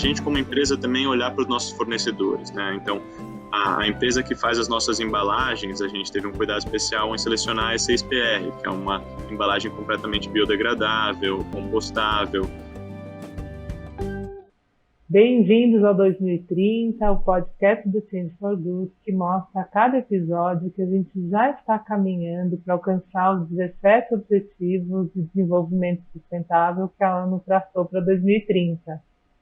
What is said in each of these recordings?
gente como empresa também olhar para os nossos fornecedores, né? Então, a empresa que faz as nossas embalagens, a gente teve um cuidado especial em selecionar a C6PR, que é uma embalagem completamente biodegradável, compostável. Bem-vindos ao 2030, o podcast do Change for Good, que mostra a cada episódio que a gente já está caminhando para alcançar os 17 Objetivos de Desenvolvimento Sustentável que a ONU traçou para 2030,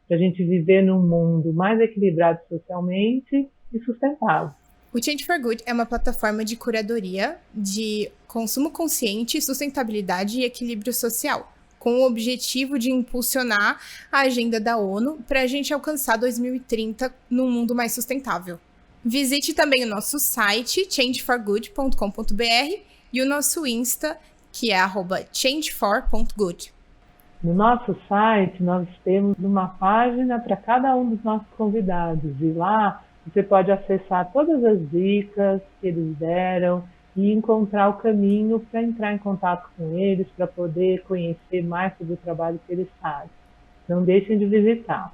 para a gente viver num mundo mais equilibrado socialmente e sustentável. O Change for Good é uma plataforma de curadoria de consumo consciente, sustentabilidade e equilíbrio social, com o objetivo de impulsionar a agenda da ONU para a gente alcançar 2030 num mundo mais sustentável. Visite também o nosso site, changeforgood.com.br, e o nosso Insta, que é @changefor.good. No nosso site, nós temos uma página para cada um dos nossos convidados, e lá você pode acessar todas as dicas que eles deram e encontrar o caminho para entrar em contato com eles, para poder conhecer mais sobre o trabalho que eles fazem. Não deixem de visitar.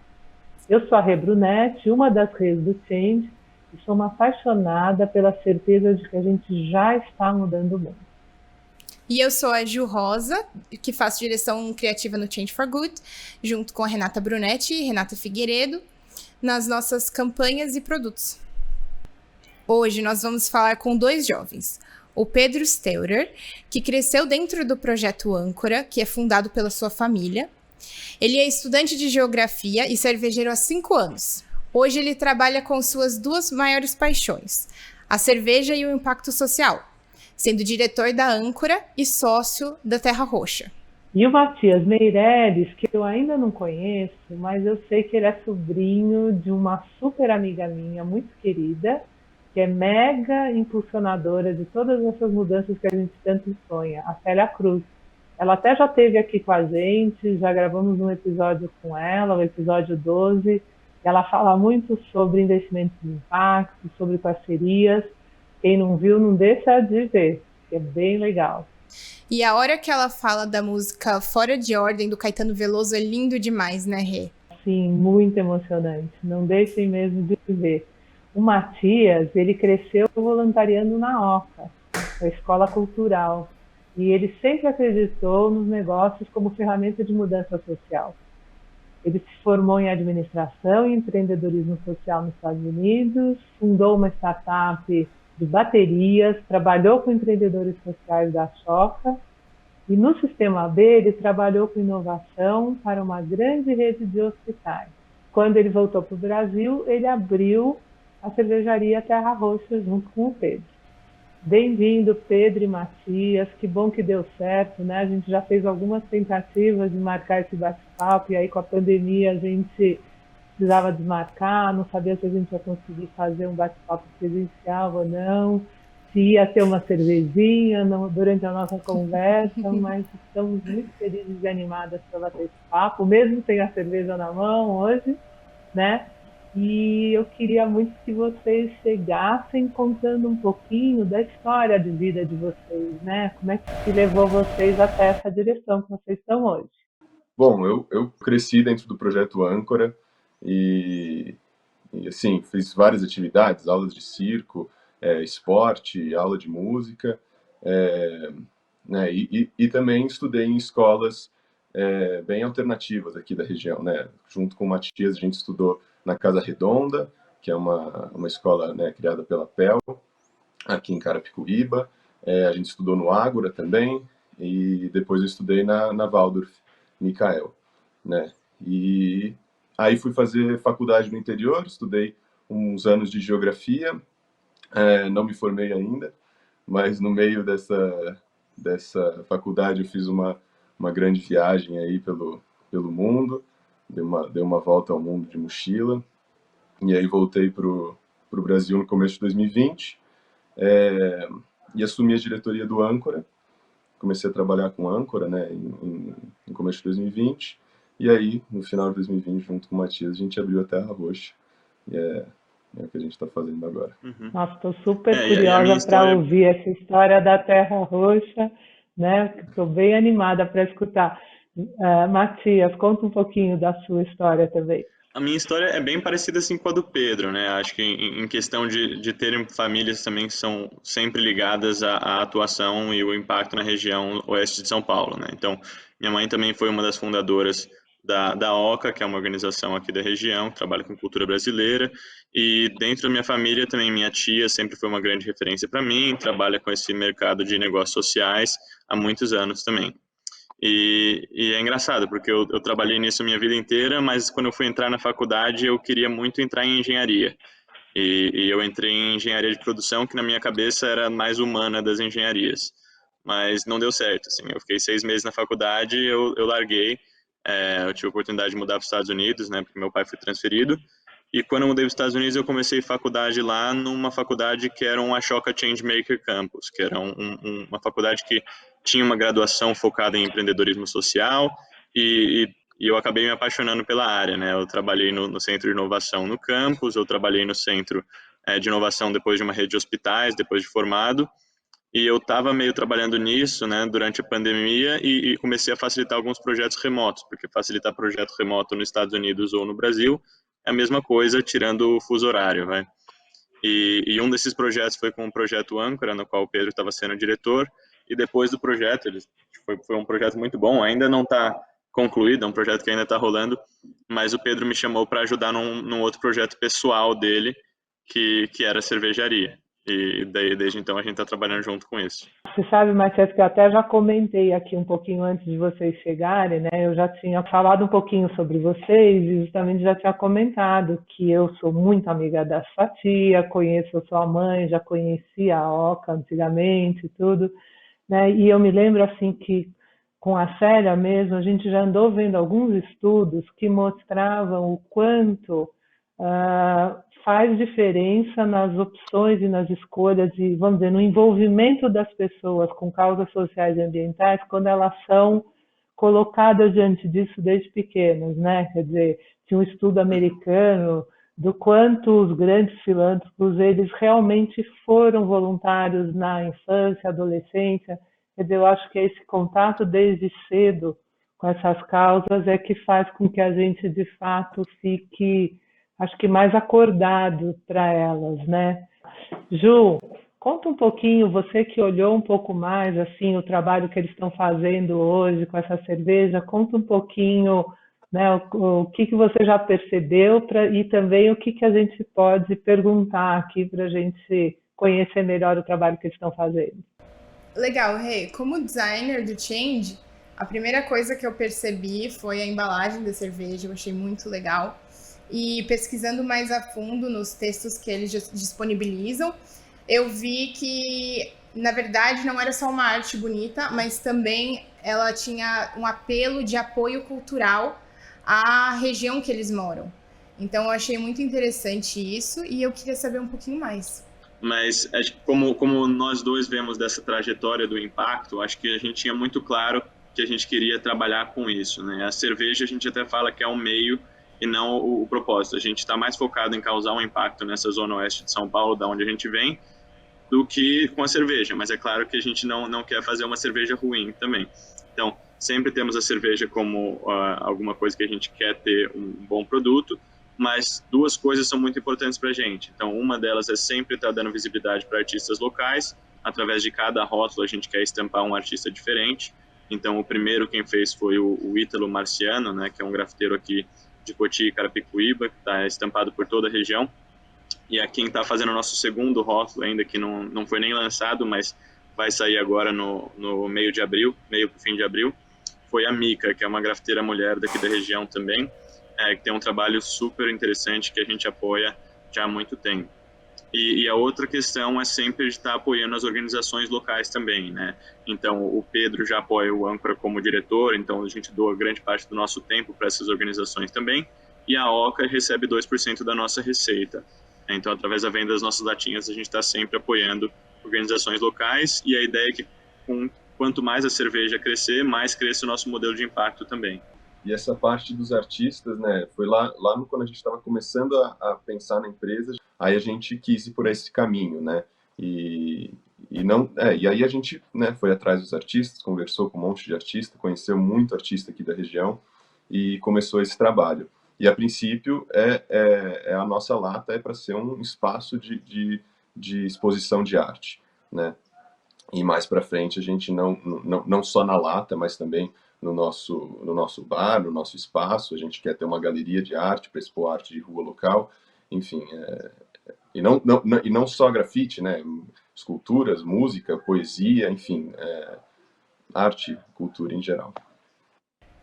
Eu sou a Rê Brunetti, uma das redes do Change, e sou uma apaixonada pela certeza de que a gente já está mudando o mundo. E eu sou a Ju Rosa, que faço direção criativa no Change for Good, junto com a Renata Brunetti e Renata Figueiredo, nas nossas campanhas e produtos. Hoje nós vamos falar com dois jovens. O Pedro Steurer, que cresceu dentro do projeto Âncora, que é fundado pela sua família. Ele é estudante de geografia e cervejeiro há 5 anos. Hoje ele trabalha com suas 2 maiores paixões, a cerveja e o impacto social, sendo diretor da Âncora e sócio da Terra Roxa. E o Matias Meireles, que eu ainda não conheço, mas eu sei que ele é sobrinho de uma super amiga minha, muito querida, que é mega impulsionadora de todas essas mudanças que a gente tanto sonha, a Célia Cruz. Ela até já esteve aqui com a gente, já gravamos um episódio com ela, o episódio 12. Ela fala muito sobre investimentos de impacto, sobre parcerias. Quem não viu, não deixa de ver, que é bem legal. E a hora que ela fala da música Fora de Ordem, do Caetano Veloso, é lindo demais, né, Rê? Sim, muito emocionante. Não deixem mesmo de ver. O Matias, ele cresceu voluntariando na OCA, a Escola Cultural, e ele sempre acreditou nos negócios como ferramenta de mudança social. Ele se formou em administração e empreendedorismo social nos Estados Unidos, fundou uma startup de baterias, trabalhou com empreendedores sociais da Choca, e no Sistema B ele trabalhou com inovação para uma grande rede de hospitais. Quando ele voltou para o Brasil, ele abriu a cervejaria Terra Roxa junto com o Pedro. Bem-vindo, Pedro e Matias, que bom que deu certo, né? A gente já fez algumas tentativas de marcar esse bate-papo, e aí com a pandemia a gente precisava desmarcar, não sabia se a gente ia conseguir fazer um bate-papo presencial ou não, se ia ter uma cervejinha durante a nossa conversa, mas estamos muito felizes e animadas para bater esse papo, mesmo sem a cerveja na mão hoje, né? E eu queria muito que vocês chegassem contando um pouquinho da história de vida de vocês, né? Como é que levou vocês até essa direção que vocês estão hoje? Bom, eu cresci dentro do projeto Âncora e assim, fiz várias atividades, aulas de circo, esporte, aula de música, né? E também estudei em escolas bem alternativas aqui da região, né? Junto com o Matias, a gente estudou na Casa Redonda, que é uma escola, né, criada pela PEL, aqui em Carapicuíba. A gente estudou no Ágora também, e depois eu estudei na Waldorf Michael, né? E aí fui fazer faculdade no interior, estudei uns anos de geografia, não me formei ainda, mas no meio dessa faculdade eu fiz uma grande viagem aí pelo mundo, dei uma volta ao mundo de mochila, e aí voltei pro Brasil no começo de 2020, e assumi a diretoria do Âncora. Comecei a trabalhar com Âncora, né, em começo de 2020, e aí, no final de 2020, junto com o Matias, a gente abriu a Terra Roxa, e é o que a gente está fazendo agora. Uhum. Nossa, estou super curiosa para ouvir essa história da Terra Roxa, né? Estou bem animada para escutar. Matias, conta um pouquinho da sua história também. A minha história é bem parecida assim com a do Pedro, né? Acho que em questão de terem famílias também que são sempre ligadas à atuação e o impacto na região oeste de São Paulo, né? Então, minha mãe também foi uma das fundadoras da OCA, que é uma organização aqui da região, que trabalha com cultura brasileira, e dentro da minha família também minha tia sempre foi uma grande referência para mim, trabalha com esse mercado de negócios sociais há muitos anos também. E é engraçado, porque eu trabalhei nisso a minha vida inteira, mas quando eu fui entrar na faculdade, eu queria muito entrar em engenharia. E eu entrei em engenharia de produção, que na minha cabeça era mais humana das engenharias. Mas não deu certo, assim. Eu fiquei 6 meses na faculdade, eu larguei. Eu tive a oportunidade de mudar para os Estados Unidos, né, porque meu pai foi transferido. E quando eu mudei para os Estados Unidos, eu comecei faculdade lá numa faculdade que era um Ashoka Changemaker Campus, que era uma faculdade que tinha uma graduação focada em empreendedorismo social e eu acabei me apaixonando pela área, né? Eu trabalhei no Centro de Inovação no campus, eu trabalhei no Centro de Inovação depois de uma rede de hospitais, depois de formado, e eu estava meio trabalhando nisso, né, durante a pandemia e comecei a facilitar alguns projetos remotos, porque facilitar projeto remoto nos Estados Unidos ou no Brasil é a mesma coisa, tirando o fuso horário, vai. E um desses projetos foi com o projeto Âncora, no qual o Pedro estava sendo diretor, e depois do projeto, foi um projeto muito bom, ainda não está concluído, é um projeto que ainda está rolando, mas o Pedro me chamou para ajudar num outro projeto pessoal dele, que era a cervejaria. E daí, desde então a gente está trabalhando junto com isso. Você sabe, Matias, que eu até já comentei aqui um pouquinho antes de vocês chegarem, né? Eu já tinha falado um pouquinho sobre vocês e justamente já tinha comentado que eu sou muito amiga da sua tia, conheço a sua mãe, já conhecia a Oca antigamente e tudo, né? E eu me lembro assim que com a Célia mesmo, a gente já andou vendo alguns estudos que mostravam o quanto faz diferença nas opções e nas escolhas e, vamos dizer, no envolvimento das pessoas com causas sociais e ambientais quando elas são colocadas diante disso desde pequenas, né? Quer dizer, tinha um estudo americano do quanto os grandes filântropos, eles realmente foram voluntários na infância, adolescência. Quer dizer, eu acho que esse contato desde cedo com essas causas é que faz com que a gente, de fato, fique, acho que mais acordado para elas, né? Ju, conta um pouquinho, você que olhou um pouco mais assim o trabalho que eles estão fazendo hoje com essa cerveja, conta um pouquinho, né, o que você já percebeu e também o que a gente pode perguntar aqui para a gente conhecer melhor o trabalho que eles estão fazendo. Legal, Rei. Como designer do Change, a primeira coisa que eu percebi foi a embalagem da cerveja, eu achei muito legal. E pesquisando mais a fundo nos textos que eles disponibilizam, eu vi que, na verdade, não era só uma arte bonita, mas também ela tinha um apelo de apoio cultural à região que eles moram. Então, eu achei muito interessante isso e eu queria saber um pouquinho mais. Mas acho que como nós dois vemos dessa trajetória do impacto, acho que a gente tinha muito claro que a gente queria trabalhar com isso, né? A cerveja a gente até fala que é um meio e não o propósito. A gente está mais focado em causar um impacto nessa zona oeste de São Paulo, da onde a gente vem, do que com a cerveja. Mas é claro que a gente não quer fazer uma cerveja ruim também. Então, sempre temos a cerveja como alguma coisa que a gente quer ter um bom produto, mas duas coisas são muito importantes para a gente. Então, uma delas é sempre estar dando visibilidade para artistas locais. Através de cada rótulo, a gente quer estampar um artista diferente. Então, o primeiro quem fez foi o Ítalo Marciano, né, que é um grafiteiro aqui de Cotia e Carapicuíba, que está estampado por toda a região. E a quem está fazendo o nosso segundo rótulo ainda, que não foi nem lançado, mas vai sair agora no meio de abril, meio para o fim de abril, foi a Mica, que é uma grafiteira mulher daqui da região também, que tem um trabalho super interessante que a gente apoia já há muito tempo. E a outra questão é sempre estar apoiando as organizações locais também, né? Então, o Pedro já apoia o Âncora como diretor, então a gente doa grande parte do nosso tempo para essas organizações também, e a OCA recebe 2% da nossa receita. Então, através da venda das nossas latinhas, a gente está sempre apoiando organizações locais, e a ideia é que quanto mais a cerveja crescer, mais cresce o nosso modelo de impacto também. E essa parte dos artistas, né, foi lá quando a gente estava começando a pensar na empresa, aí a gente quis ir por esse caminho, né, e aí a gente, né, foi atrás dos artistas, conversou com um monte de artista, conheceu muito artista aqui da região e começou esse trabalho. E a princípio a nossa lata é para ser um espaço de exposição de arte, né? E mais para frente a gente não só na lata, mas também no nosso bar, no nosso espaço, a gente quer ter uma galeria de arte para expor arte de rua local, enfim, e não só grafite, né? Esculturas, música, poesia, enfim, arte, cultura em geral.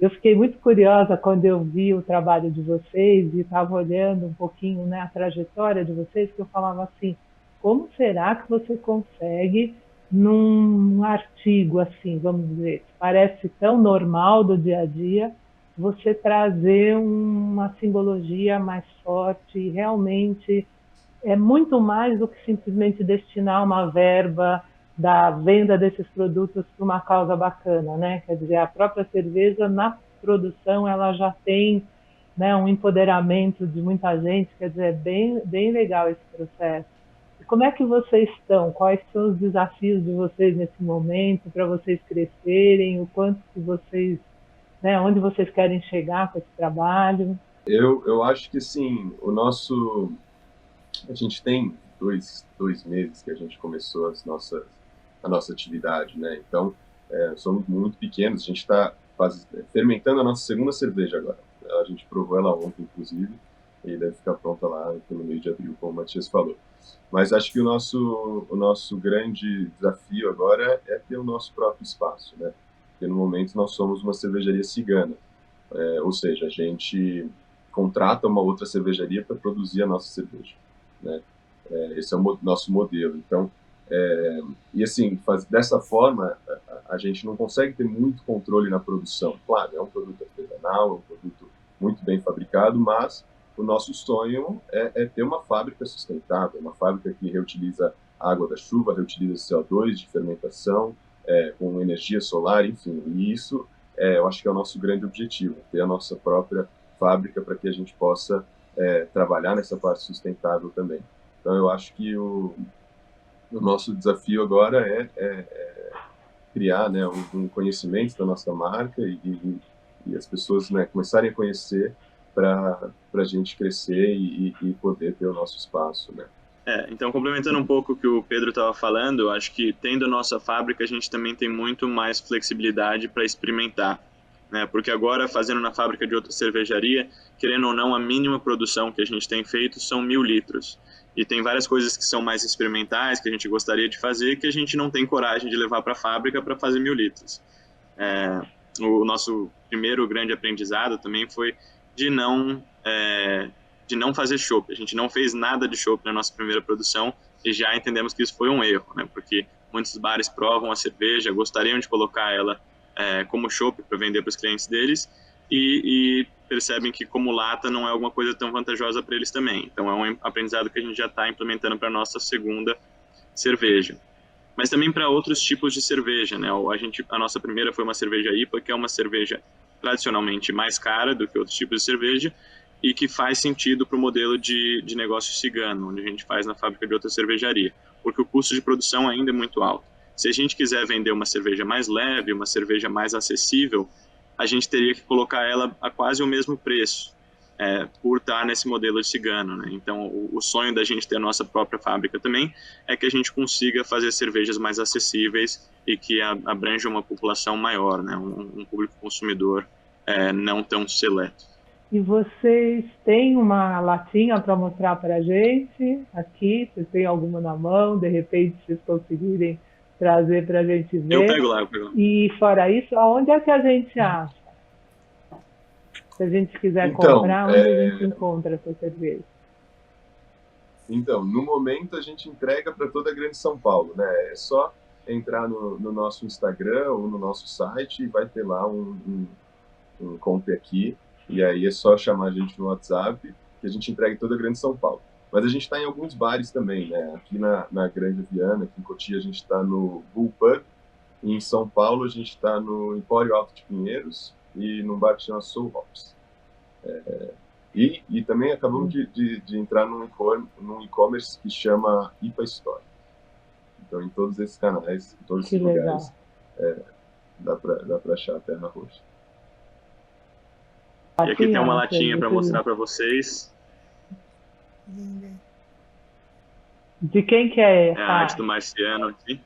Eu fiquei muito curiosa quando eu vi o trabalho de vocês e estava olhando um pouquinho, né, a trajetória de vocês, que eu falava assim, como será que você consegue num artigo assim, vamos dizer, que parece tão normal do dia a dia, você trazer uma simbologia mais forte e realmente é muito mais do que simplesmente destinar uma verba da venda desses produtos para uma causa bacana, né? Quer dizer, a própria cerveja na produção ela já tem, né, um empoderamento de muita gente, quer dizer, é bem legal esse processo. E como é que vocês estão? Quais são os desafios de vocês nesse momento para vocês crescerem? O quanto que vocês, né, onde vocês querem chegar com esse trabalho? Eu acho que, sim, a gente tem dois meses que a gente começou a nossa atividade, né? Então, somos muito pequenos. A gente está fermentando a nossa segunda cerveja agora. A gente provou ela ontem, inclusive, e deve ficar pronta lá pelo meio de abril, como o Matias falou. Mas acho que o nosso grande desafio agora é ter o nosso próprio espaço, né? Porque no momento nós somos uma cervejaria cigana, ou seja, a gente contrata uma outra cervejaria para produzir a nossa cerveja, né? Esse é o nosso modelo. Então, e assim, dessa forma, a gente não consegue ter muito controle na produção. Claro, é um produto artesanal, é um produto muito bem fabricado, mas o nosso sonho é ter uma fábrica sustentável, uma fábrica que reutiliza a água da chuva, reutiliza CO2 de fermentação, com energia solar, enfim. E isso, eu acho que é o nosso grande objetivo, ter a nossa própria fábrica para que a gente possa trabalhar nessa parte sustentável também. Então, eu acho que o nosso desafio agora é criar, né, um conhecimento da nossa marca e as pessoas, né, começarem a conhecer para a gente crescer e poder ter o nosso espaço, né? Então, complementando um pouco o que o Pedro estava falando, acho que tendo a nossa fábrica, a gente também tem muito mais flexibilidade para experimentar, né? Porque agora, fazendo na fábrica de outra cervejaria, querendo ou não, a mínima produção que a gente tem feito são 1.000 litros. E tem várias coisas que são mais experimentais, que a gente gostaria de fazer, que a gente não tem coragem de levar para a fábrica para fazer 1.000 litros. O nosso primeiro grande aprendizado também foi de não fazer chopp. A gente não fez nada de chopp na nossa primeira produção e já entendemos que isso foi um erro, né? Porque muitos bares provam a cerveja, gostariam de colocar ela como chopp para vender para os clientes deles e percebem que como lata não é alguma coisa tão vantajosa para eles também. Então é um aprendizado que a gente já está implementando para a nossa segunda cerveja. Mas também para outros tipos de cerveja, né? A nossa primeira foi uma cerveja IPA, que é uma cerveja tradicionalmente mais cara do que outros tipos de cerveja e que faz sentido para o modelo de negócio cigano, onde a gente faz na fábrica de outra cervejaria, porque o custo de produção ainda é muito alto. Se a gente quiser vender uma cerveja mais leve, uma cerveja mais acessível, a gente teria que colocar ela a quase o mesmo preço, por estar nesse modelo de cigano, né? Então, o sonho da gente ter a nossa própria fábrica também é que a gente consiga fazer cervejas mais acessíveis e que abranjam uma população maior, né? Um público consumidor não tão seleto. E vocês têm uma latinha para mostrar para a gente aqui? Vocês têm alguma na mão? De repente, vocês conseguirem trazer para a gente ver? Eu pego lá. E fora isso, aonde é que a gente acha? Se a gente quiser comprar, onde a gente encontra essa cerveja? Então, no momento a gente entrega para toda a Grande São Paulo, né? É só entrar no nosso Instagram ou no nosso site e vai ter lá um compre aqui. E aí é só chamar a gente no WhatsApp que a gente entrega em toda a Grande São Paulo. Mas a gente está em alguns bares também, né? Aqui na Grande Viana, aqui em Cotia, a gente está no Bull Pub. E em São Paulo, a gente está no Empório Alto de Pinheiros e num bar que chama Soul Hops. E também acabamos de entrar num e-commerce que chama IPA Store. Então, em todos esses canais, em todos esses lugares, dá para achar a Terra Roxa. E aqui tem uma Aqui, ó, latinha para mostrar para vocês. De quem que é É essa a arte do arte? Marciano aqui.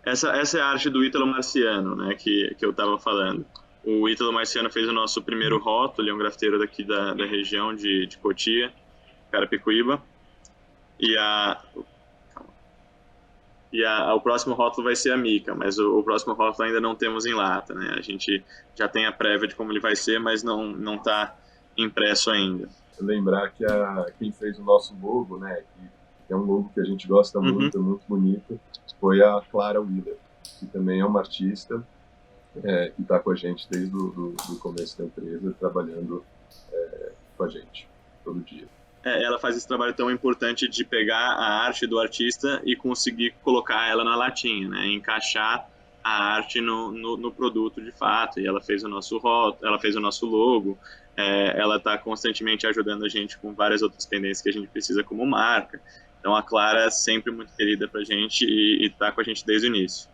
Essa é a arte do Ítalo Marciano, né, que eu estava falando. O Ítalo Marciano fez o nosso primeiro rótulo, ele é um grafiteiro daqui da região de Cotia, Carapicuíba. O próximo rótulo vai ser a Mica, mas o próximo rótulo ainda não temos em lata, né? A gente já tem a prévia de como ele vai ser, mas não está impresso ainda. Lembrar que quem fez o nosso logo, né, que é um logo que a gente gosta muito, é muito bonito, foi a Clara Willer, que também é uma artista que está com a gente desde o começo da empresa, trabalhando com a gente todo dia. Ela faz esse trabalho tão importante de pegar a arte do artista e conseguir colocar ela na latinha, né? Encaixar a arte no produto de fato. E ela fez o nosso rótulo, ela fez o nosso logo, ela está constantemente ajudando a gente com várias outras pendências que a gente precisa como marca. Então a Clara é sempre muito querida para a gente e está com a gente desde o início.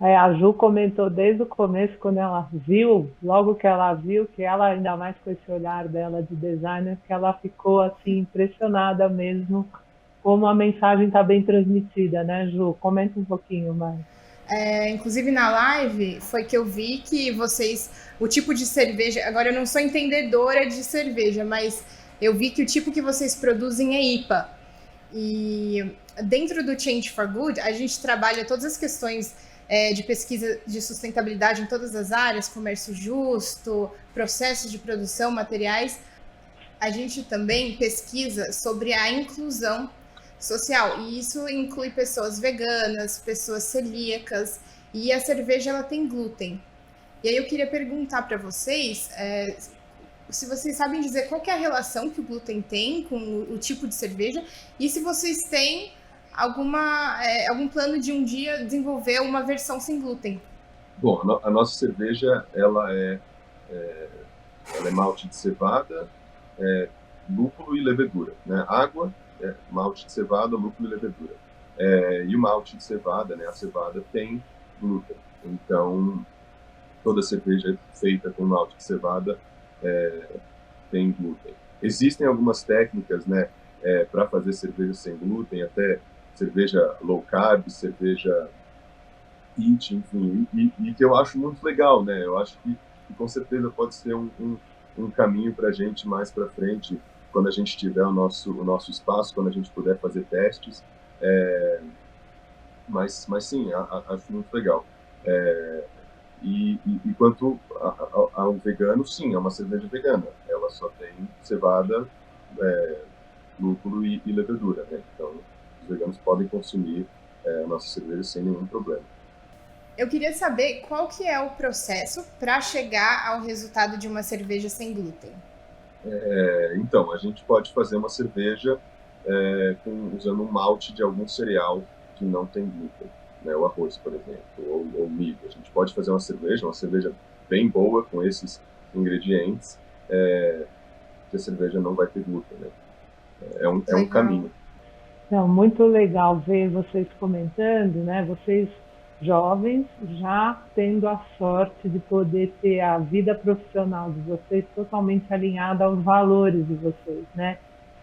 A Ju comentou desde o começo, quando ela viu, logo que ela viu, que ela, ainda mais com esse olhar dela de designer, que ela ficou assim impressionada mesmo como a mensagem está bem transmitida, né, Ju? Comenta um pouquinho mais. Inclusive na live foi que eu vi que vocês, o tipo de cerveja, agora eu não sou entendedora de cerveja, mas eu vi que o tipo que vocês produzem é IPA. E dentro do Change for Good, a gente trabalha todas as questões de pesquisa de sustentabilidade em todas as áreas, comércio justo, processos de produção, materiais. A gente também pesquisa sobre a inclusão social, e isso inclui pessoas veganas, pessoas celíacas, e a cerveja ela tem glúten. E aí eu queria perguntar para vocês se vocês sabem dizer qual que é a relação que o glúten tem com o tipo de cerveja, e se vocês têm algum plano de um dia desenvolver uma versão sem glúten. Bom, a nossa cerveja ela é malte de cevada, lúpulo e levedura, né? Água, malte de cevada, lúpulo e levedura. E o malte de cevada, né? A cevada tem glúten. Então, toda cerveja feita com malte de cevada tem glúten. Existem algumas técnicas, né? Para fazer cerveja sem glúten, até cerveja low carb, cerveja HEAT, enfim, e que eu acho muito legal, né? Eu acho que com certeza pode ser um caminho para a gente mais para frente, quando a gente tiver o nosso espaço, quando a gente puder fazer testes. Mas sim, acho muito legal. E quanto ao vegano, sim, é uma cerveja vegana. Ela só tem cevada, lúpulo e levedura, né? Então, os veganos podem consumir a nossa cerveja sem nenhum problema. Eu queria saber qual que é o processo para chegar ao resultado de uma cerveja sem glúten. Então, a gente pode fazer uma cerveja usando um malte de algum cereal que não tem glúten, né? O arroz, por exemplo, ou milho. A gente pode fazer uma cerveja bem boa com esses ingredientes, que a cerveja não vai ter glúten, né? É um caminho. Então, muito legal ver vocês comentando, né? Vocês jovens já tendo a sorte de poder ter a vida profissional de vocês totalmente alinhada aos valores de vocês, né?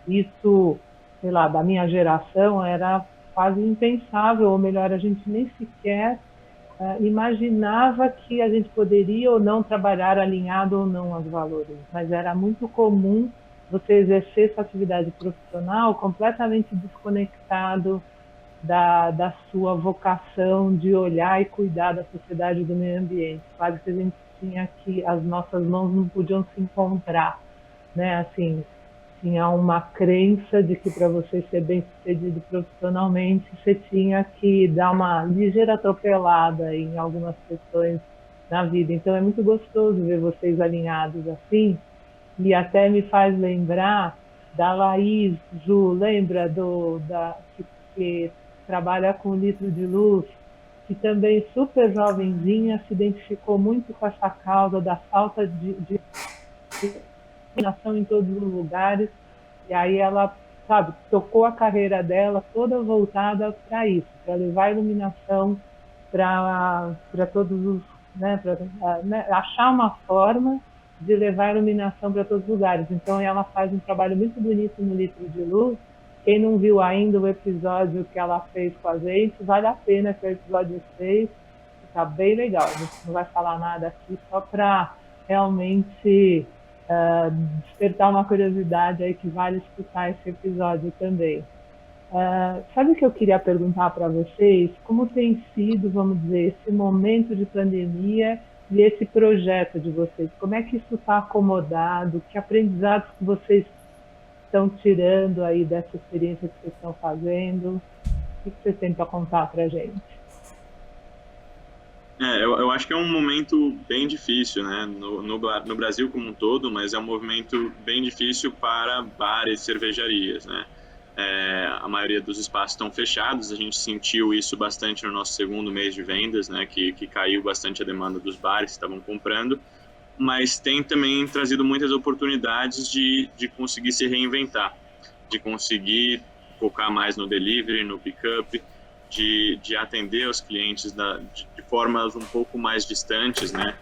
Isso, sei lá, da minha geração era quase impensável, ou melhor, a gente nem sequer imaginava que a gente poderia ou não trabalhar alinhado ou não aos valores, mas era muito comum você exercer essa atividade profissional completamente desconectado da sua vocação de olhar e cuidar da sociedade e do meio ambiente. Quase que a gente tinha que, as nossas mãos não podiam se encontrar, né? Assim, tinha uma crença de que para você ser bem-sucedido profissionalmente, você tinha que dar uma ligeira atropelada em algumas questões na vida. Então é muito gostoso ver vocês alinhados assim, e até me faz lembrar da Laís, Ju, lembra que trabalha com litro de luz, que também super jovenzinha se identificou muito com essa causa da falta de iluminação em todos os lugares, e aí ela, sabe, tocou a carreira dela toda voltada para isso, para levar iluminação para todos os, né, achar uma forma de levar iluminação para todos os lugares. Então ela faz um trabalho muito bonito no Litro de Luz. Quem não viu ainda o episódio que ela fez com a gente, vale a pena, que é o episódio 6, está bem legal. A gente não vai falar nada aqui, só para realmente despertar uma curiosidade aí, que vale escutar esse episódio também. Sabe o que eu queria perguntar para vocês? Como tem sido, vamos dizer, esse momento de pandemia e esse projeto de vocês? Como é que isso está acomodado? Que aprendizados que vocês estão tirando aí dessa experiência que vocês estão fazendo? O que vocês têm para contar para a gente? Eu acho que é um momento bem difícil, né, no Brasil como um todo, mas é um movimento bem difícil para bares e cervejarias, né. A maioria dos espaços estão fechados, a gente sentiu isso bastante no nosso segundo mês de vendas, né, que caiu bastante a demanda dos bares que estavam comprando, mas tem também trazido muitas oportunidades de conseguir se reinventar, de conseguir focar mais no delivery, no pick-up, de atender os clientes de formas um pouco mais distantes, né,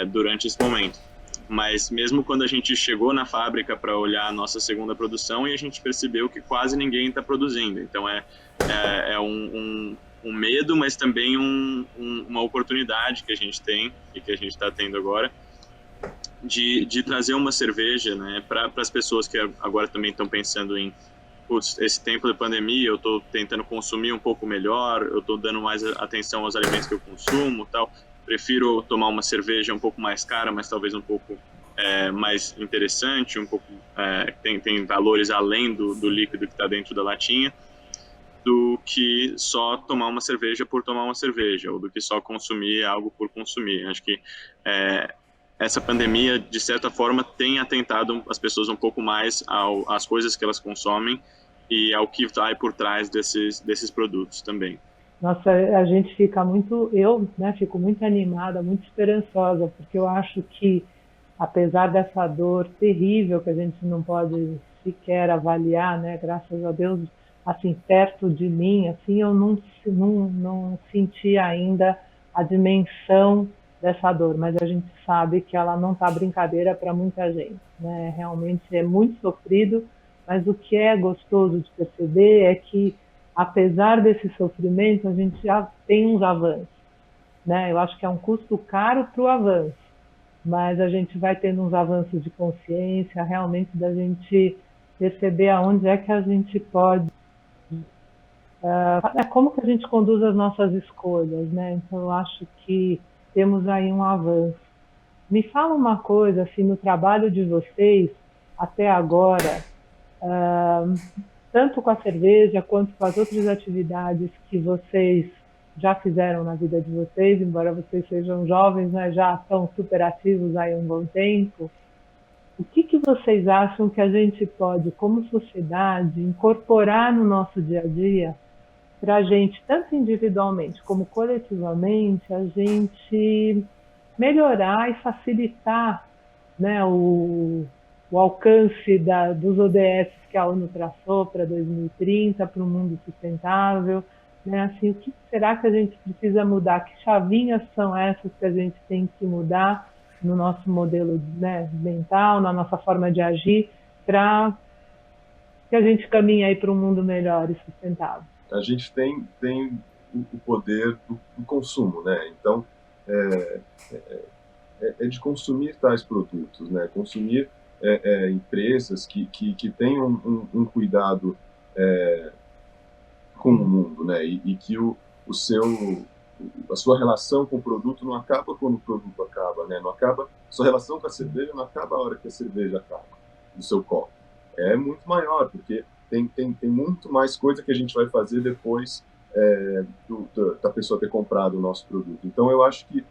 durante esse momento. Mas mesmo quando a gente chegou na fábrica para olhar a nossa segunda produção, e a gente percebeu que quase ninguém está produzindo. Então é um medo, mas também uma oportunidade que a gente tem e que a gente está tendo agora de trazer uma cerveja, né, para as pessoas que agora também estão pensando em esse tempo de pandemia, eu estou tentando consumir um pouco melhor, eu estou dando mais atenção aos alimentos que eu consumo, tal. Prefiro tomar uma cerveja um pouco mais cara, mas talvez um pouco mais interessante, um pouco tem valores além do líquido que está dentro da latinha, do que só tomar uma cerveja por tomar uma cerveja, ou do que só consumir algo por consumir. Acho que essa pandemia, de certa forma, tem atentado as pessoas um pouco mais às coisas que elas consomem e ao que vai por trás desses produtos também. Nossa, a gente fica muito, eu, né, fico muito animada, muito esperançosa, porque eu acho que, apesar dessa dor terrível que a gente não pode sequer avaliar, né, graças a Deus, assim, perto de mim, assim, eu não senti ainda a dimensão dessa dor, mas a gente sabe que ela não está brincadeira para muita gente, né, realmente é muito sofrido, mas o que é gostoso de perceber é que, apesar desse sofrimento, a gente já tem uns avanços, né? Eu acho que é um custo caro para o avanço, mas a gente vai tendo uns avanços de consciência, realmente, da gente perceber aonde é que a gente pode, como que a gente conduz as nossas escolhas, né? Então, eu acho que temos aí um avanço. Me fala uma coisa, assim, no trabalho de vocês, até agora, tanto com a cerveja quanto com as outras atividades que vocês já fizeram na vida de vocês, embora vocês sejam jovens, né, já estão super ativos aí há um bom tempo, o que vocês acham que a gente pode, como sociedade, incorporar no nosso dia a dia para a gente, tanto individualmente como coletivamente, a gente melhorar e facilitar, né, o alcance dos ODS que a ONU traçou para 2030, para um mundo sustentável, né? Assim, o que será que a gente precisa mudar? Que chavinhas são essas que a gente tem que mudar no nosso modelo, né, mental, na nossa forma de agir, para que a gente caminhe aí para um mundo melhor e sustentável? A gente tem o poder do consumo, né? Então, é de consumir tais produtos, né? Consumir empresas que tenham um cuidado com o mundo, né? E que a sua relação com o produto não acaba quando o produto acaba, né? Não acaba, sua relação com a cerveja não acaba a hora que a cerveja acaba do seu copo. É muito maior, porque tem muito mais coisa que a gente vai fazer depois da pessoa ter comprado o nosso produto. Então, eu acho que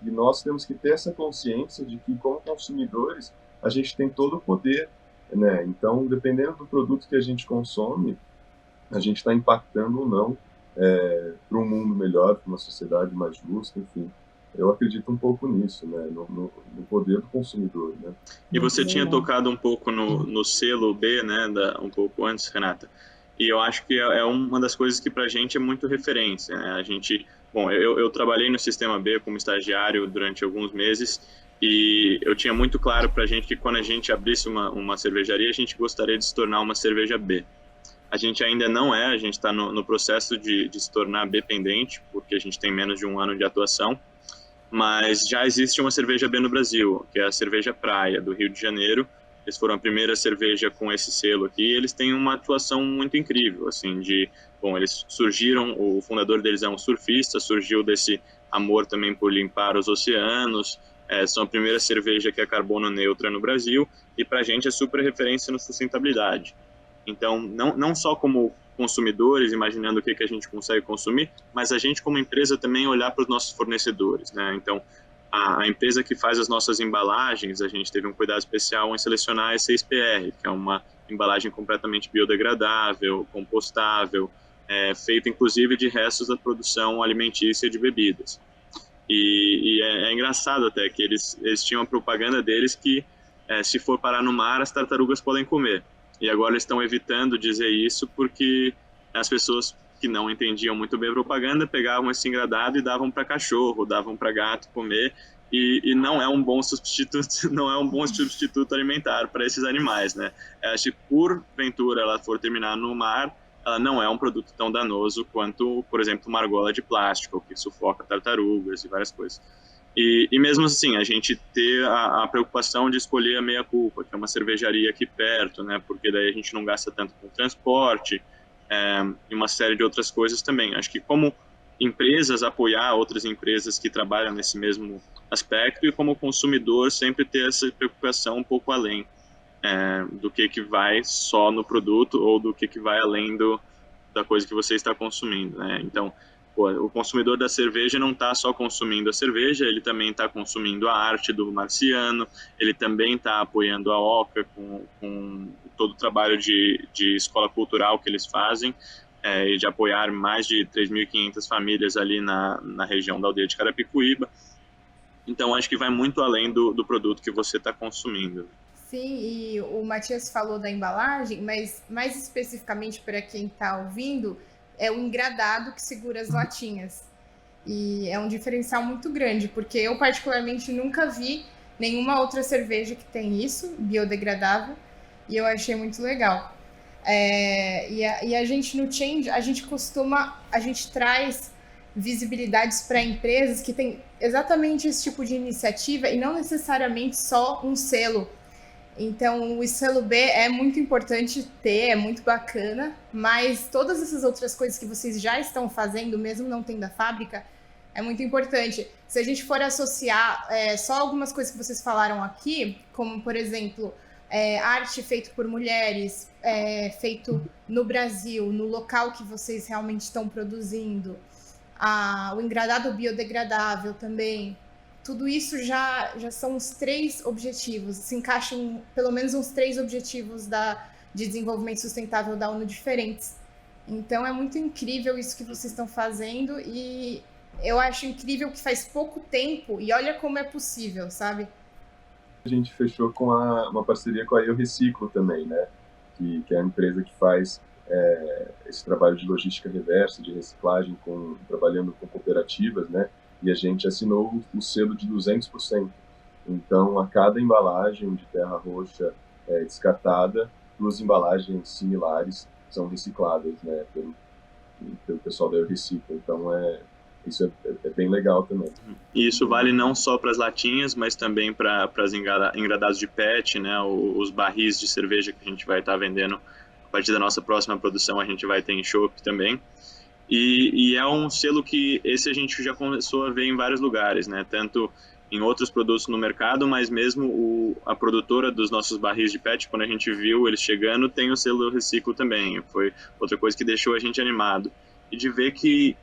nós temos que ter essa consciência de que, como consumidores, a gente tem todo o poder, né? Então, dependendo do produto que a gente consome, a gente está impactando ou não para um mundo melhor, para uma sociedade mais justa, enfim. Eu acredito um pouco nisso, né? No poder do consumidor, né? E você tinha tocado um pouco no selo B, né? Um pouco antes, Renata. E eu acho que é uma das coisas que para a gente é muito referência, né? A gente, bom, eu trabalhei no Sistema B como estagiário durante alguns meses E eu tinha muito claro para a gente que quando a gente abrisse uma cervejaria, a gente gostaria de se tornar uma cerveja B. A gente ainda não é, a gente está no processo de se tornar B-pendente, porque a gente tem menos de um ano de atuação, mas já existe uma cerveja B no Brasil, que é a Cerveja Praia, do Rio de Janeiro. Eles foram a primeira cerveja com esse selo aqui, e eles têm uma atuação muito incrível, assim, bom, eles surgiram, o fundador deles é um surfista, surgiu desse amor também por limpar os oceanos, são a primeira cerveja que é carbono neutra no Brasil, e para a gente é super referência na sustentabilidade. Então, não só como consumidores, imaginando o que a gente consegue consumir, mas a gente como empresa também olhar para os nossos fornecedores, né? Então, a empresa que faz as nossas embalagens, a gente teve um cuidado especial em selecionar a C6PR, que é uma embalagem completamente biodegradável, compostável, feita inclusive de restos da produção alimentícia de bebidas. E é engraçado até que eles tinham a propaganda deles que se for parar no mar, as tartarugas podem comer. E agora eles estão evitando dizer isso porque as pessoas que não entendiam muito bem a propaganda pegavam esse engradado e davam para cachorro, davam para gato comer, e não é um bom substituto, não é um bom substituto alimentar para esses animais, né? Se porventura ela for terminar no mar, ela não é um produto tão danoso quanto, por exemplo, uma argola de plástico, que sufoca tartarugas e várias coisas. E mesmo assim, a gente ter a preocupação de escolher a Meia Culpa, que é uma cervejaria aqui perto, né? Porque daí a gente não gasta tanto com transporte e uma série de outras coisas também. Acho que como empresas, apoiar outras empresas que trabalham nesse mesmo aspecto, e como consumidor sempre ter essa preocupação um pouco além do que vai só no produto ou do que vai além da coisa que você está consumindo, né? Então, o consumidor da cerveja não está só consumindo a cerveja, ele também está consumindo a arte do Marciano, ele também está apoiando a Oca com todo o trabalho de escola cultural que eles fazem, e de apoiar mais de 3.500 famílias ali na região da aldeia de Carapicuíba. Então, acho que vai muito além do produto que você está consumindo. Sim, e o Matias falou da embalagem, mas mais especificamente para quem está ouvindo, é o engradado que segura as latinhas. E é um diferencial muito grande, porque eu particularmente nunca vi nenhuma outra cerveja que tem isso, biodegradável, e eu achei muito legal. E a gente no Change, a gente traz visibilidades para empresas que têm exatamente esse tipo de iniciativa e não necessariamente só um selo. Então, o selo B é muito importante ter, é muito bacana, mas todas essas outras coisas que vocês já estão fazendo, mesmo não tendo a fábrica, é muito importante. Se a gente for associar só algumas coisas que vocês falaram aqui, como, por exemplo, arte feita por mulheres, feito no Brasil, no local que vocês realmente estão produzindo, o engradado biodegradável também, tudo isso já são os 3 objetivos, se encaixam pelo menos uns 3 objetivos de desenvolvimento sustentável da ONU diferentes. Então é muito incrível isso que vocês estão fazendo, e eu acho incrível que faz pouco tempo, e olha como é possível, sabe? A gente fechou com uma parceria com a Eu Reciclo também, né? Que é a empresa que faz esse trabalho de logística reversa, de reciclagem, trabalhando com cooperativas, né? E a gente assinou o selo de 200%. Então, a cada embalagem de terra roxa descartada, 2 embalagens similares são recicladas, né, pelo pessoal da Eu Reciclo. Então, isso é bem legal também. E isso vale não só para as latinhas, mas também para as engradados de PET, né, os barris de cerveja que a gente vai estar vendendo a partir da nossa próxima produção, a gente vai ter em chopp também. E é um selo que esse a gente já começou a ver em vários lugares, né? Tanto em outros produtos no mercado, mas mesmo a produtora dos nossos barris de PET, quando a gente viu eles chegando, tem o selo Reciclo também. Foi outra coisa que deixou a gente animado. E de ver que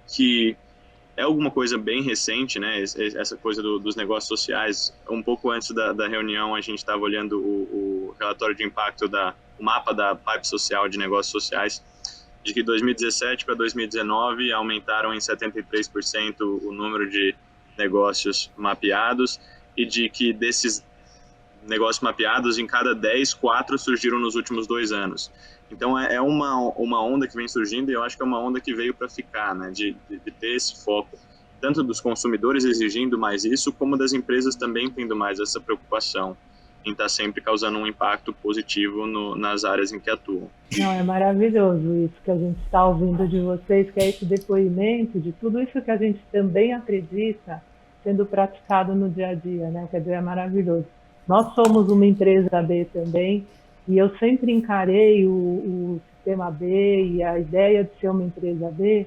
é alguma coisa bem recente, né? Essa coisa dos negócios sociais. Um pouco antes da reunião, a gente estava olhando o relatório de impacto, o mapa da PIPE Social de negócios sociais, de que 2017 para 2019 aumentaram em 73% o número de negócios mapeados, e de que desses negócios mapeados, em cada 10, 4 surgiram nos últimos 2 anos. Então é uma onda que vem surgindo, e eu acho que é uma onda que veio para ficar, né, de ter esse foco. tanto dos consumidores exigindo mais isso, como das empresas também tendo mais essa preocupação em estar sempre causando um impacto positivo nas áreas em que atuam. Não, é maravilhoso isso que a gente está ouvindo de vocês, que é esse depoimento de tudo isso que a gente também acredita sendo praticado no dia a dia, né? Quer dizer, é maravilhoso. Nós somos uma empresa B também, e eu sempre encarei o sistema B e a ideia de ser uma empresa B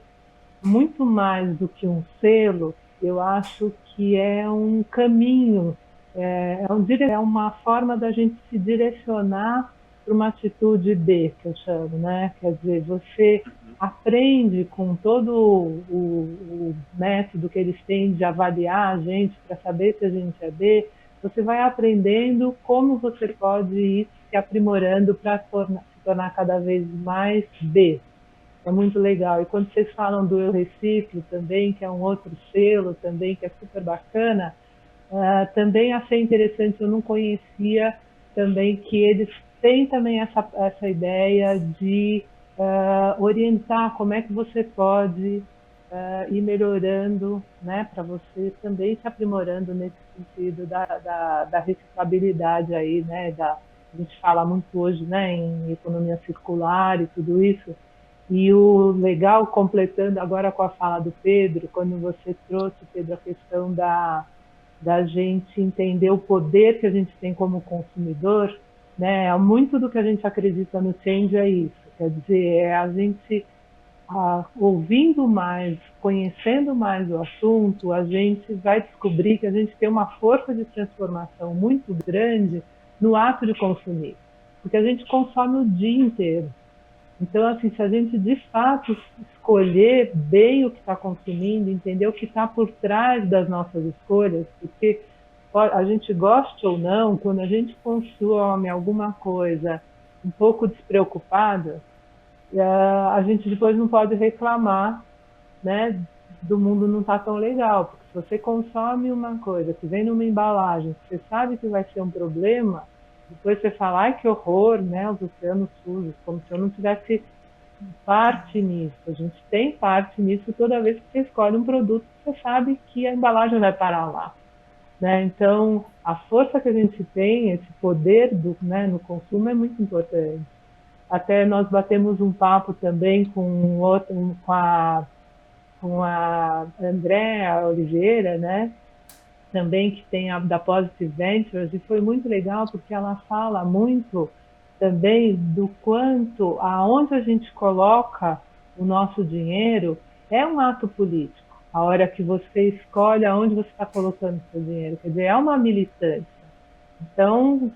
muito mais do que um selo. Eu acho que é um caminho, é uma forma da gente se direcionar para uma atitude B, que eu chamo, né? Quer dizer, você aprende com todo o método que eles têm de avaliar a gente para saber se a gente é B, você vai aprendendo como você pode ir se aprimorando para se tornar cada vez mais B. É muito legal. E quando vocês falam do Eu Reciclo também, que é um outro selo também, que é super bacana, também achei interessante, eu não conhecia também que eles têm também essa ideia de orientar como é que você pode ir melhorando, né, para você também se aprimorando nesse sentido da reciclabilidade aí, né, a gente fala muito hoje, né, em economia circular e tudo isso. E o legal, completando agora com a fala do Pedro, quando você trouxe, Pedro, a questão da gente entender o poder que a gente tem como consumidor, né? Muito do que a gente acredita no Change é isso. Quer dizer, é a gente ouvindo mais, conhecendo mais o assunto, a gente vai descobrir que a gente tem uma força de transformação muito grande no ato de consumir. Porque a gente consome o dia inteiro. Então, assim, se a gente de fato escolher bem o que está consumindo, entender o que está por trás das nossas escolhas, porque a gente goste ou não, quando a gente consome alguma coisa um pouco despreocupada, a gente depois não pode reclamar, né, do mundo não estar tão legal, porque se você consome uma coisa que vem numa embalagem, que você sabe que vai ser um problema, depois você fala, ai que horror, né, os oceanos sujos, como se eu não tivesse parte nisso. A gente tem parte nisso toda vez que você escolhe um produto, você sabe que a embalagem vai parar lá, né? Então, a força que a gente tem, esse poder né, no consumo é muito importante. Até nós batemos um papo também com a Andréa Oliveira, né? Também que tem a da Positive Ventures, e foi muito legal porque ela fala muito também do quanto aonde a gente coloca o nosso dinheiro é um ato político. A hora que você escolhe aonde você está colocando o seu dinheiro, quer dizer, é uma militância. Então,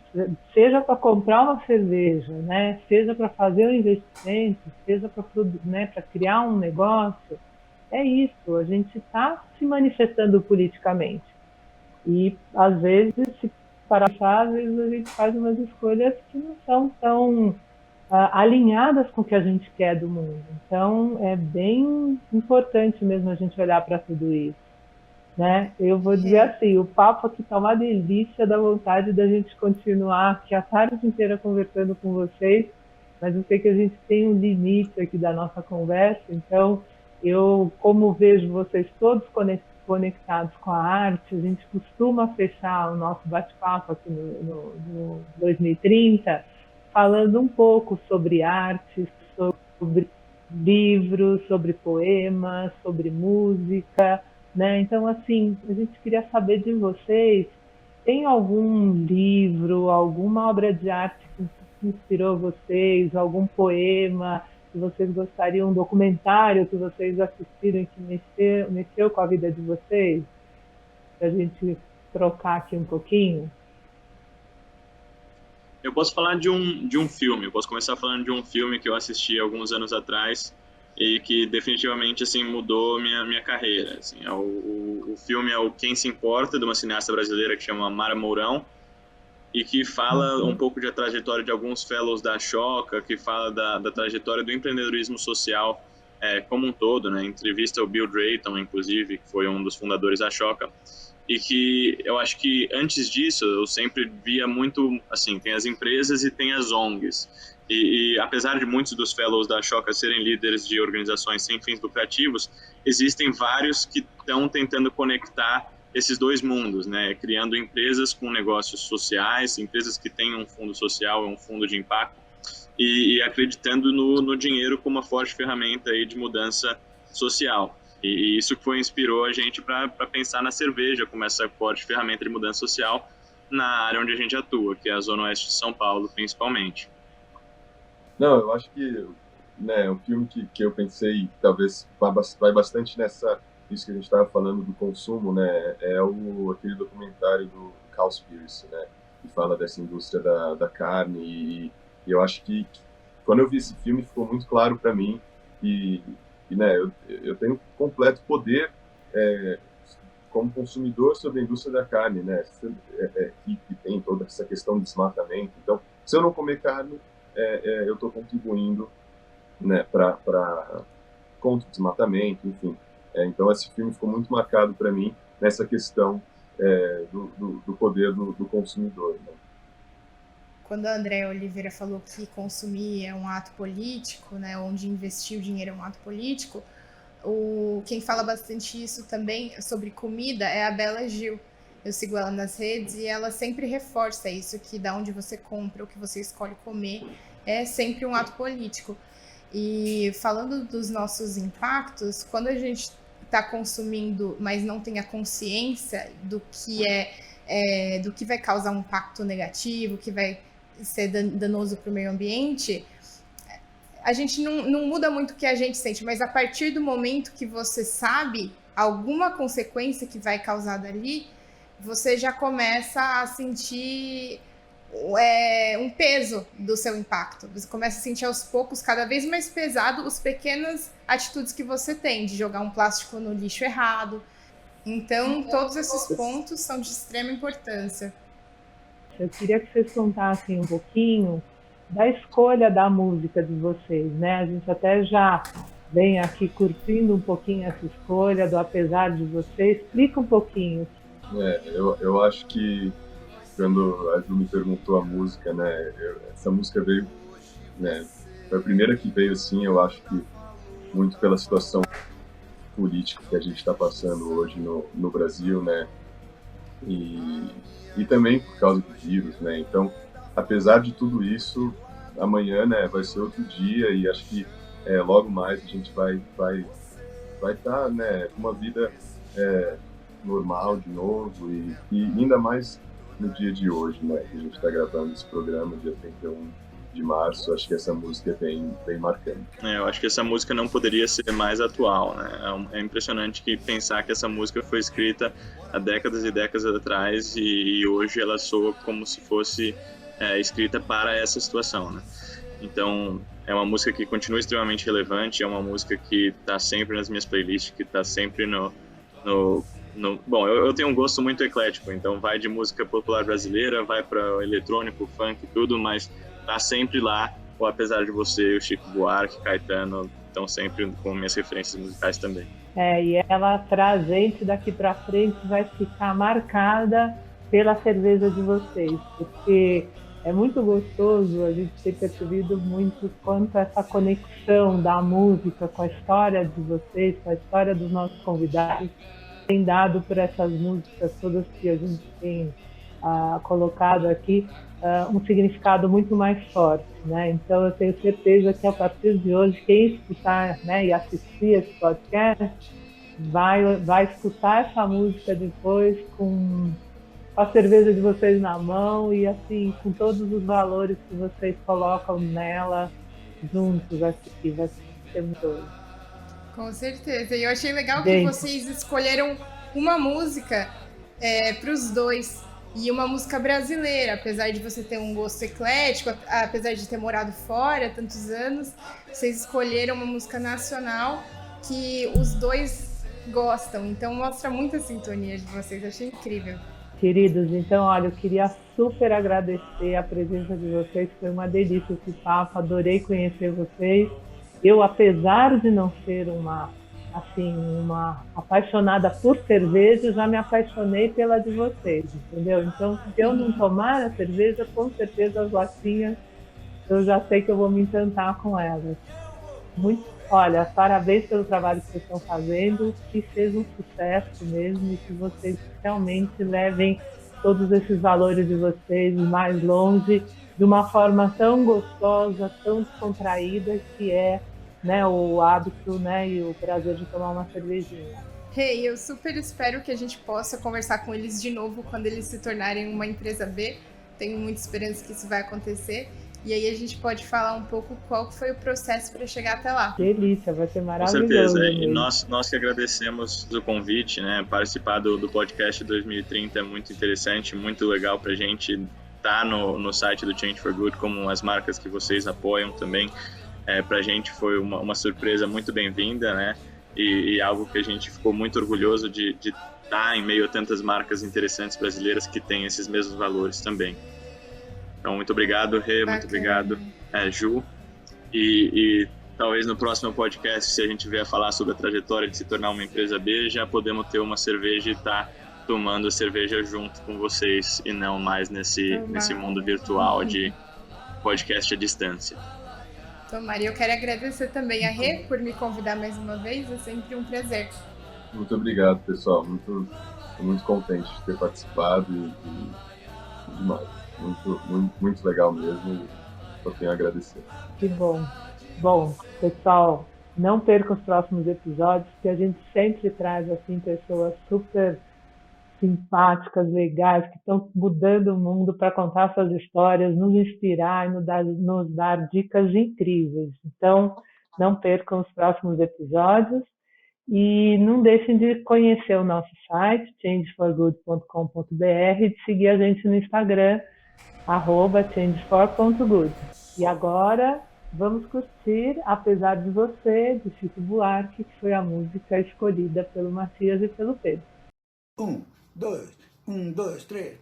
seja para comprar uma cerveja, né, seja para fazer um investimento, seja para, né, para criar um negócio, é isso, a gente está se manifestando politicamente. E, às vezes, se parar, às vezes a gente faz umas escolhas que não são tão alinhadas com o que a gente quer do mundo. Então, é bem importante mesmo a gente olhar para tudo isso, né? Eu vou dizer assim, o papo aqui está uma delícia, dá vontade da gente continuar aqui a tarde inteira conversando com vocês, mas eu sei que a gente tem um limite aqui da nossa conversa, então eu, como vejo vocês todos conectados com a arte, a gente costuma fechar o nosso bate-papo aqui no 2030 falando um pouco sobre arte, sobre livros, sobre poemas, sobre música, né? Então, assim, a gente queria saber de vocês, tem algum livro, alguma obra de arte que inspirou vocês, algum poema que vocês gostariam, um documentário que vocês assistiram e que mexeu com a vida de vocês? Para a gente trocar aqui um pouquinho. Eu posso falar de um filme, eu posso começar falando de um filme que eu assisti alguns anos atrás e que definitivamente assim, mudou minha carreira. Assim, o filme é o Quem Se Importa, de uma cineasta brasileira que chama Mara Mourão, e que fala um pouco da trajetória de alguns fellows da Ashoka, que fala da trajetória do empreendedorismo social como um todo, né? Entrevista o Bill Drayton, inclusive, que foi um dos fundadores da Ashoka, e que eu acho que antes disso eu sempre via muito, assim, tem as empresas e tem as ONGs, e apesar de muitos dos fellows da Ashoka serem líderes de organizações sem fins lucrativos, existem vários que estão tentando conectar esses dois mundos, né? Criando empresas com negócios sociais, empresas que têm um fundo social, um fundo de impacto, e acreditando no dinheiro como uma forte ferramenta aí de mudança social. E isso foi inspirou a gente para pensar na cerveja como essa forte ferramenta de mudança social na área onde a gente atua, que é a Zona Oeste de São Paulo, principalmente. Não, eu acho que, né, um filme que eu pensei talvez vai bastante isso que a gente estava falando do consumo, né, é aquele documentário do Cowspiracy, né, que fala dessa indústria da carne, e eu acho que quando eu vi esse filme ficou muito claro para mim e né, eu tenho completo poder como consumidor sobre a indústria da carne, né, que tem toda essa questão de desmatamento. Então, se eu não comer carne, eu estou contribuindo, né, contra o desmatamento, enfim. Então, esse filme ficou muito marcado para mim nessa questão do poder do consumidor, né? Quando a Andréa Oliveira falou que consumir é um ato político, né, onde investir o dinheiro é um ato político, quem fala bastante isso também sobre comida é a Bela Gil. Eu sigo ela nas redes e ela sempre reforça isso, que da onde você compra, o que você escolhe comer, é sempre um ato político. E falando dos nossos impactos, quando a gente está consumindo, mas não tem a consciência do que vai causar um impacto negativo, que vai ser danoso para o meio ambiente, a gente não muda muito o que a gente sente, mas a partir do momento que você sabe alguma consequência que vai causar dali, você já começa a sentir um peso do seu impacto. Você começa a sentir aos poucos, cada vez mais pesado, as pequenas atitudes que você tem, de jogar um plástico no lixo errado. Então, todos esses pontos são de extrema importância. Eu queria que vocês contassem um pouquinho da escolha da música de vocês, né? A gente até já vem aqui curtindo um pouquinho essa escolha do Apesar de Você. Explica um pouquinho. Eu acho que quando a Ju me perguntou a música, né, essa música veio, né, foi a primeira que veio, assim, eu acho que muito pela situação política que a gente está passando hoje no Brasil, né, e também por causa do vírus, né, então, apesar de tudo isso, amanhã, né, vai ser outro dia e acho que logo mais a gente vai estar, né, com uma vida normal de novo e ainda mais no dia de hoje, né, que a gente está gravando esse programa, dia 31 de março, acho que essa música é bem marcante. Eu acho que essa música não poderia ser mais atual, né? É impressionante pensar que essa música foi escrita há décadas e décadas atrás e hoje ela soa como se fosse escrita para essa situação, né? Então, é uma música que continua extremamente relevante, é uma música que está sempre nas minhas playlists, que está sempre Bom, eu tenho um gosto muito eclético, então vai de música popular brasileira, vai para eletrônico, funk, tudo, mas tá sempre lá, o Apesar de Você, o Chico Buarque, Caetano, estão sempre com minhas referências musicais também. E ela pra gente, daqui para frente, vai ficar marcada pela cerveja de vocês, porque é muito gostoso a gente ter percebido muito quanto essa conexão da música com a história de vocês, com a história dos nossos convidados, tem dado por essas músicas todas que a gente tem colocado aqui um significado muito mais forte, né? Então eu tenho certeza que a partir de hoje quem escutar, né, e assistir esse podcast vai escutar essa música depois com a cerveja de vocês na mão e assim com todos os valores que vocês colocam nela juntos aqui, vai ser muito. Com certeza. E eu achei legal que vocês escolheram uma música para os dois. E uma música brasileira, apesar de você ter um gosto eclético, apesar de ter morado fora há tantos anos, vocês escolheram uma música nacional que os dois gostam. Então mostra muita sintonia de vocês. Eu achei incrível. Queridos, então, olha, eu queria super agradecer a presença de vocês. Foi uma delícia esse papo. Adorei conhecer vocês. Eu, apesar de não ser uma apaixonada por cerveja, já me apaixonei pela de vocês, entendeu? Então, se eu não tomar a cerveja, com certeza as latinhas, eu já sei que eu vou me encantar com elas. Olha, parabéns pelo trabalho que vocês estão fazendo, que seja um sucesso mesmo e que vocês realmente levem todos esses valores de vocês mais longe de uma forma tão gostosa, tão descontraída, que é, né, o hábito, né, e o prazer de tomar uma cervejinha. Hey, eu super espero que a gente possa conversar com eles de novo quando eles se tornarem uma empresa B. Tenho muita esperança que isso vai acontecer. E aí a gente pode falar um pouco qual foi o processo para chegar até lá. Delícia, vai ser maravilhoso. Com certeza, e nós que agradecemos o convite, né? Participar do podcast 2030 é muito interessante, muito legal para a gente estar no site do Change for Good, como as marcas que vocês apoiam também. Para a gente foi uma surpresa muito bem-vinda, né? E algo que a gente ficou muito orgulhoso de estar em meio a tantas marcas interessantes brasileiras que têm esses mesmos valores também. Então, muito obrigado, Rê, muito obrigado, Ju. E talvez no próximo podcast, se a gente vier falar sobre a trajetória de se tornar uma empresa B, já podemos ter uma cerveja e estar tomando a cerveja junto com vocês e não mais nesse mundo virtual de podcast à distância. Tomara, eu quero agradecer também a Rê por me convidar mais uma vez, é sempre um prazer. Muito obrigado, pessoal. Muito contente de ter participado e demais. Muito legal mesmo. Só tenho a agradecer. Que bom. Bom, pessoal, não percam os próximos episódios, que a gente sempre traz assim pessoas super simpáticas, legais, que estão mudando o mundo para contar suas histórias, nos inspirar e nos dar dicas incríveis. Então, não percam os próximos episódios e não deixem de conhecer o nosso site, changeforgood.com.br, e de seguir a gente no Instagram, @changefor.good. E agora vamos curtir Apesar de Você, de Chico Buarque, que foi a música escolhida pelo Matias e pelo Pedro. 1, 2, 3.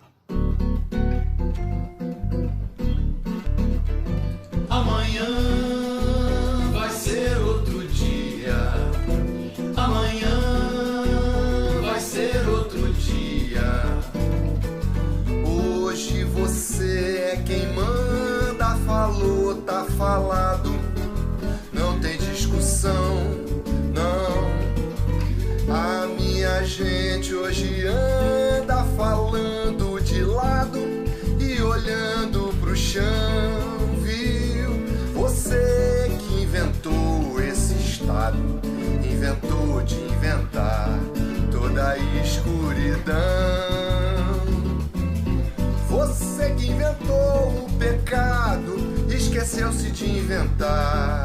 Amanhã vai ser outro dia. Amanhã vai ser outro dia. Hoje você é quem manda, falou, tá falado. Não tem discussão, não. A minha gente hoje anda falando de lado e olhando pro chão, viu? Você que inventou esse estado, inventou de inventar toda a escuridão. Você que inventou o pecado, esqueceu-se de inventar